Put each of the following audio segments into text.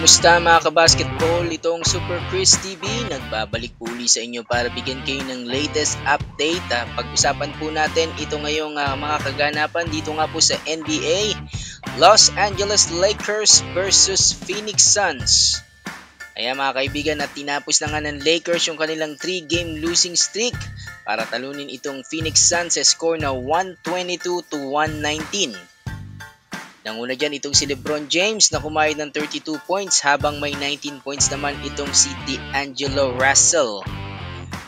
Kumusta mga kabasketball? Itong Super Chris TV nagbabalik po uli sa inyo para bigyan kayo ng latest update. Pag-usapan po natin ito ngayong mga kaganapan dito nga po sa NBA. Los Angeles Lakers versus Phoenix Suns. Kaya mga kaibigan, at tinapos na nga ng Lakers yung kanilang 3-game losing streak para talunin itong Phoenix Suns sa score na 122-119. Nanguna dyan itong si LeBron James na kumayod ng 32 points habang may 19 points naman itong si D'Angelo Russell.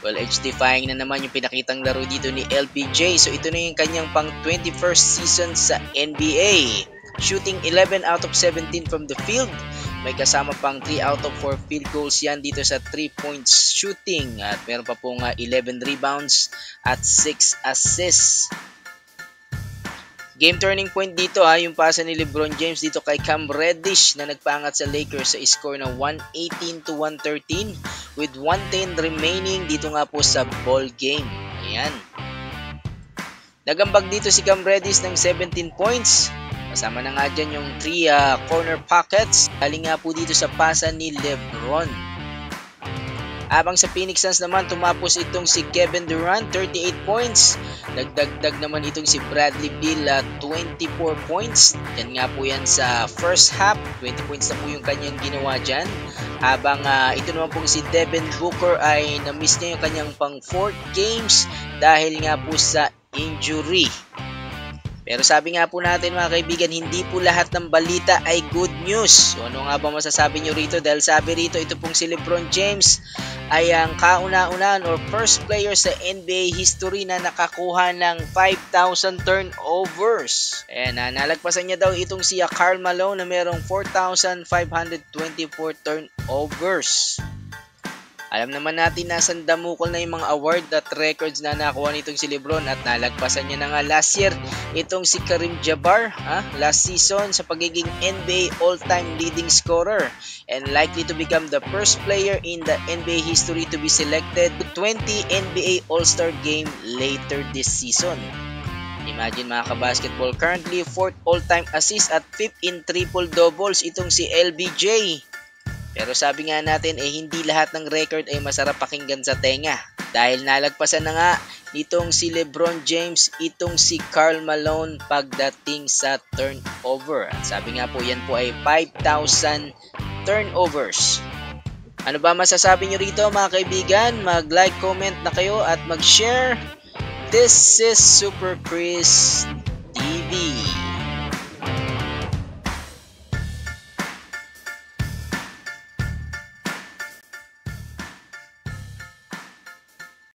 Well, edge-defying na naman yung pinakitang laro dito ni LBJ. So ito na yung kanyang pang 21st season sa NBA. Shooting 11 out of 17 from the field. May kasama pang 3 out of 4 field goals yan dito sa 3 points shooting. At meron pa pong 11 rebounds at 6 assists. Game turning point dito yung pasa ni LeBron James dito kay Cam Reddish na nagpaangat sa Lakers sa score na 118-113 with 110 remaining dito nga po sa ball game. Ayan. Nagambag dito si Cam Reddish ng 17 points. Kasama na nga dyan yung 3 corner pockets. Galing nga po dito sa pasa ni LeBron. Habang sa Phoenix Suns naman, tumapos itong si Kevin Durant, 38 points. Nagdagdag naman itong si Bradley Beal, 24 points. Yan nga po yan sa first half. 20 points na po yung kanyang ginawa dyan. Habang ito naman pong si Devin Booker ay na-miss niya yung kanyang pang 4 games dahil nga po sa injury. Pero sabi nga po natin mga kaibigan, hindi po lahat ng balita ay good news. So ano nga ba masasabi nyo rito? Dahil sabi rito, ito pong si LeBron James ay ang kauna-unahan or first player sa NBA history na nakakuha ng 5,000 turnovers. Ayan, nalagpasan niya daw itong si Karl Malone na merong 4,524 turnovers. Alam naman natin nasan damukol na yung mga award at records na nakuha nitong si LeBron at nalagpasan niya na nga last year itong si Kareem Jabbar last season sa pagiging NBA all-time leading scorer and likely to become the first player in the NBA history to be selected to 20 NBA All-Star Game later this season. Imagine mga kabasketball, currently 4th all-time assist at 5th in triple-doubles itong si LBJ. Pero sabi nga natin hindi lahat ng record ay masarap pakinggan sa tenga. Dahil nalagpasan na nga nitong si LeBron James itong si Karl Malone pagdating sa turnover. At sabi nga po yan po ay 5,000 turnovers. Ano ba masasabi nyo rito mga kaibigan? Mag-like, comment na kayo at mag-share. This is Super Chris